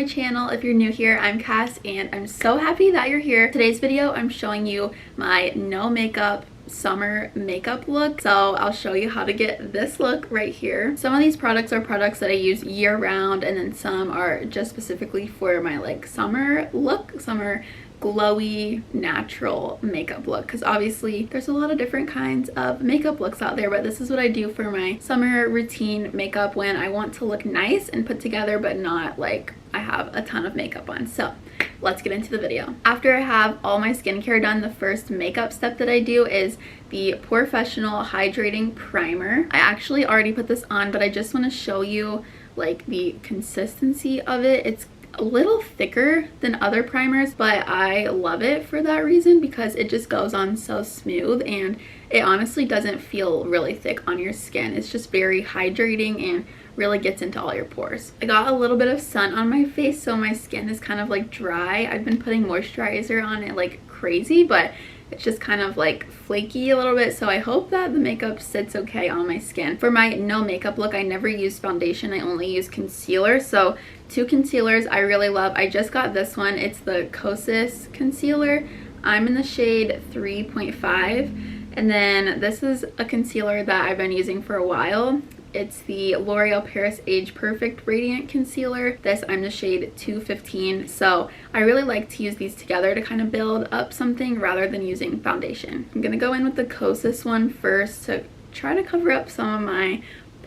channel. If you're new here, I'm Cass and I'm so happy that you're here. Today's video, I'm showing you my no makeup summer makeup look. So I'll show you how to get this look right here. Some of these products are products that I use year round, and then some are just specifically for my like summer look, summer glowy natural makeup look, because obviously there's a lot of different kinds of makeup looks out there, but this is what I do for my summer routine makeup when I want to look nice and put together but not like I have a ton of makeup on. So let's get into the video. After I have all my skincare done, the first makeup step that I do is the Professional Hydrating Primer. I actually already put this on, but I just want to show you like the consistency of it. It's a little thicker than other primers, but I love it for that reason because it just goes on so smooth and it honestly doesn't feel really thick on your skin. It's just very hydrating and really gets into all your pores. I got a little bit of sun on my face, so my skin is kind of like dry. I've been putting moisturizer on it like crazy, but it's just kind of like flaky a little bit, so I hope that the makeup sits okay on my skin. For my no makeup look, I never use foundation, I only use concealer. So two concealers I really love. I just got this one. It's the Kosas concealer. I'm in the shade 3.5, and then this is a concealer that I've been using for a while. It's the L'Oreal Paris Age Perfect Radiant Concealer. This, I'm the shade 215. So I really like to use these together to kind of build up something rather than using foundation. I'm going to go in with the Kosas one first to try to cover up some of my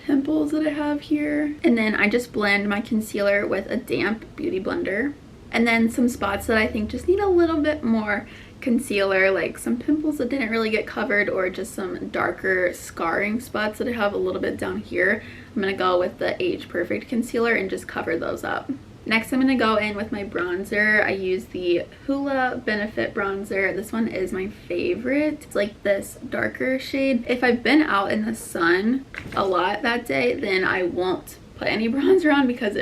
pimples that I have here. And then I just blend my concealer with a damp beauty blender. And then some spots that I think just need a little bit more concealer, like some pimples that didn't really get covered or just some darker scarring spots that I have a little bit down here. I'm gonna go with the Age Perfect concealer and just cover those up. Next, I'm gonna go in with my bronzer. I use the Hoola Benefit bronzer. This one is my favorite. It's like this darker shade. If I've been out in the sun a lot that day, then I won't put any bronzer on because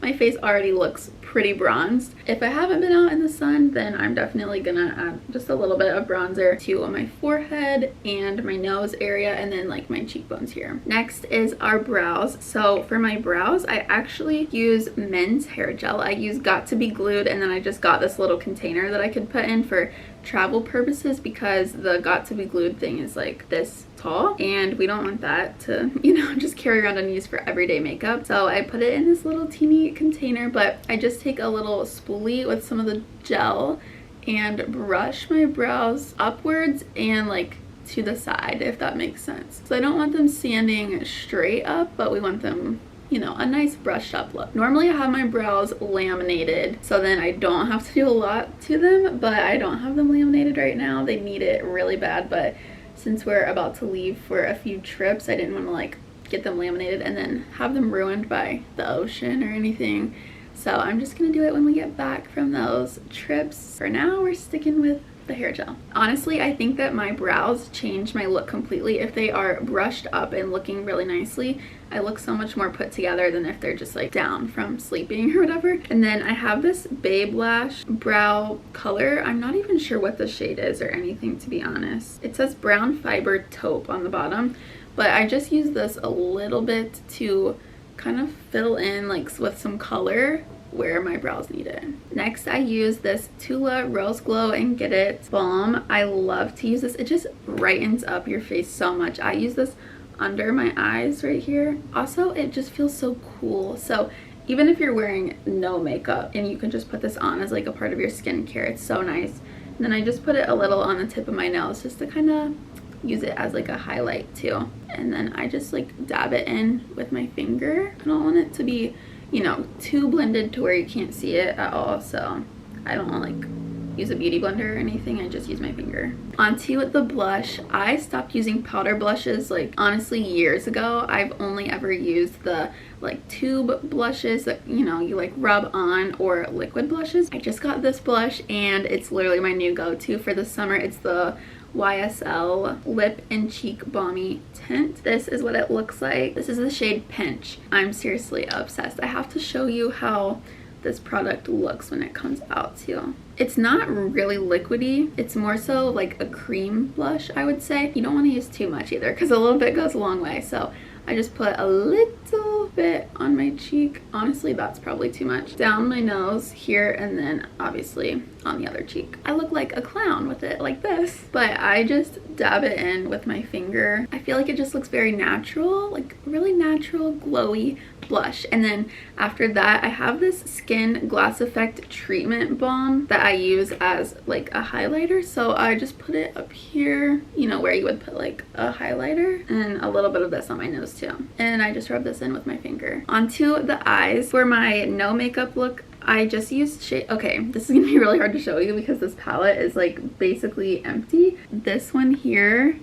my face already looks pretty bronzed. If I haven't been out in the sun, then I'm definitely gonna add just a little bit of bronzer to my forehead and my nose area, and then like my cheekbones here. Next is our brows. So for my brows, I actually use men's hair gel. I use Got to Be Glued, and then I just got this little container that I could put in for travel purposes because the Got to Be Glued thing is like this tall and we don't want that to, you know, just carry around and use for everyday makeup. So I put it in this little teeny container, but I just take a little spoolie with some of the gel and brush my brows upwards and like to the side, if that makes sense. So I don't want them standing straight up, but we want them, you know, a nice brushed up look. Normally I have my brows laminated, so then I don't have to do a lot to them, but I don't have them laminated right now. They need it really bad, but since we're about to leave for a few trips, I didn't want to like get them laminated and then have them ruined by the ocean or anything. So I'm just gonna do it when we get back from those trips. For now, we're sticking with the hair gel. Honestly, I think that my brows change my look completely. If they are brushed up and looking really nicely, I look so much more put together than if they're just like down from sleeping or whatever. And then I have this Babe Lash brow color. I'm not even sure what the shade is or anything, to be honest. It says Brown Fiber Taupe on the bottom, but I just use this a little bit to kind of fill in like with some color where my brows need it. Next, I use this Tula Rose Glow and Get It Balm. I love to use this. It just brightens up your face so much. I use this under my eyes right here. Also, it just feels so cool. So even if you're wearing no makeup and you can just put this on as like a part of your skincare, it's so nice. And then I just put it a little on the tip of my nose just to kind of use it as like a highlight too. And then I just like dab it in with my finger. I don't want it to be, you know, too blended to where you can't see it at all, so I don't want to like use a beauty blender or anything. I just use my finger. Onto the blush. I stopped using powder blushes like honestly years ago. I've only ever used the like tube blushes that, you know, you like rub on, or liquid blushes. I just got this blush and it's literally my new go-to for the summer. It's the YSL Lip and Cheek Balmy Tint. This is what it looks like. This is the shade Pinch. I'm seriously obsessed. I have to show you how this product looks when it comes out too. It's not really liquidy. It's more so like a cream blush, I would say. You don't want to use too much either because a little bit goes a long way. So I just put a little bit on my cheek. Honestly, that's probably too much. Down my nose here, and then obviously on the other cheek. I look like a clown with it like this, but I just dab it in with my finger. I feel like it just looks very natural, like really natural, glowy blush. And then after that, I have this Skin Glass Effect treatment balm that I use as like a highlighter. So I just put it up here, you know, where you would put like a highlighter, and a little bit of this on my nose too. And I just rub this in with my finger. Onto the eyes. For my no makeup look, I just used shade. Okay, this is gonna be really hard to show you because this palette is like basically empty. This one here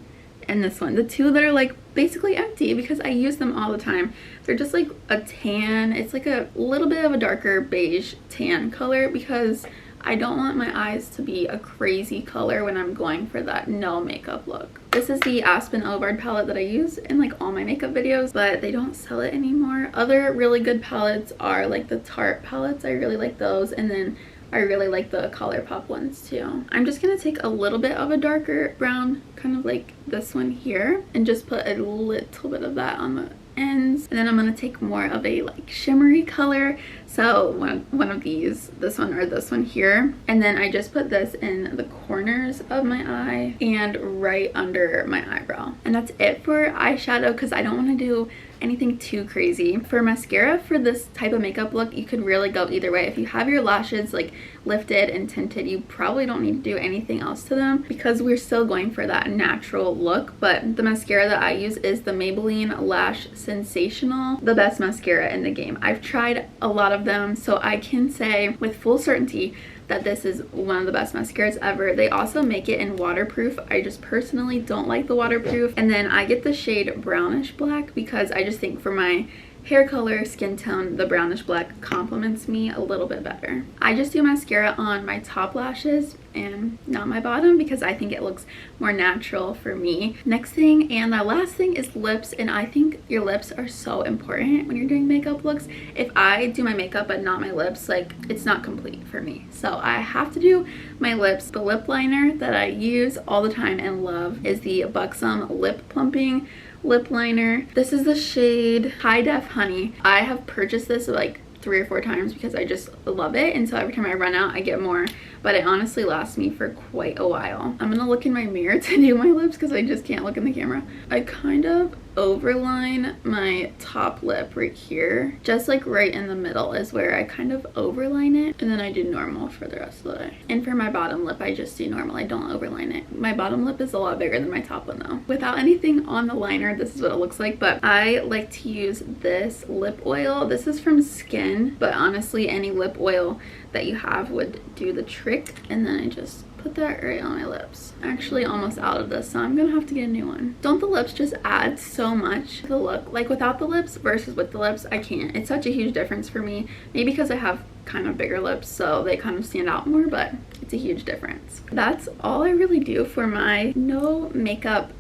and this one, the two that are like basically empty because I use them all the time. They're just like a tan. It's like a little bit of a darker beige tan color because I don't want my eyes to be a crazy color when I'm going for that no makeup look. This is the Aspen Ovard palette that I use in like all my makeup videos, but they don't sell it anymore. Other really good palettes are like the Tarte palettes. I really like those, and then I really like the ColourPop ones too. I'm just gonna take a little bit of a darker brown, kind of like this one here, and just put a little bit of that on the ends. And then I'm gonna take more of a like shimmery color, so one of these, this one or this one here, and then I just put this in the corners of my eye and right under my eyebrow. And that's it for eyeshadow because I don't want to do anything too crazy. For mascara, for this type of makeup look, you could really go either way. If you have your lashes like lifted and tinted, you probably don't need to do anything else to them because we're still going for that natural look. But the mascara that I use is the Maybelline Lash Sensational, the best mascara in the game. I've tried a lot of them, so I can say with full certainty that this is one of the best mascaras ever. They also make it in waterproof. I just personally don't like the waterproof. And then I get the shade brownish black because I just think for my hair color, skin tone, the brownish black complements me a little bit better. I just do mascara on my top lashes and not my bottom because I think it looks more natural for me. Next thing and the last thing is lips, and I think your lips are so important when you're doing makeup looks. If I do my makeup but not my lips, like it's not complete for me. So I have to do my lips. The lip liner that I use all the time and love is the Buxom Lip Plumping lip liner. This is the shade High Def Honey. I have purchased this like 3 or 4 times because I just love it, and so every time I run out I get more, but it honestly lasts me for quite a while. I'm gonna look in my mirror to do my lips because I just can't look in the camera. I kind of overline my top lip right here, just like right in the middle is where I kind of overline it, and then I do normal for the rest of the day. And for my bottom lip, I just do normal. I don't overline it. My bottom lip is a lot bigger than my top one though. Without anything on the liner, this is what it looks like, but I like to use this lip oil. This is from Skin, but honestly any lip oil that you have would do the trick. And then I just put that right on my lips. Actually almost out of this, so I'm gonna have to get a new one. Don't the lips just add so much to the look? Like without the lips versus with the lips, I can't. It's such a huge difference for me. Maybe because I have kind of bigger lips, so they kind of stand out more, but it's a huge difference. That's all I really do for my no makeup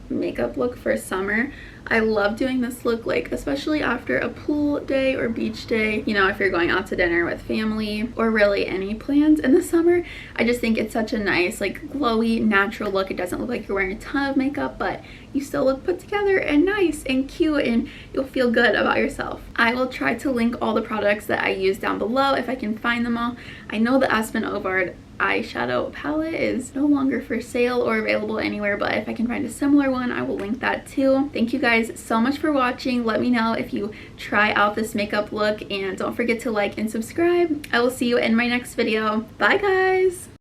look for summer. I love doing this look, like especially after a pool day or beach day, you know, if you're going out to dinner with family or really any plans in the summer. I just think it's such a nice like glowy natural look. It doesn't look like you're wearing a ton of makeup, but you still look put together and nice and cute, and you'll feel good about yourself. I will try to link all the products that I use down below if I can find them all. I know the Aspen Ovard eyeshadow palette is no longer for sale or available anywhere, but if I can find a similar one, I will link that too. Thank you guys so much for watching. Let me know if you try out this makeup look, and don't forget to like and subscribe. I will see you in my next video. Bye guys!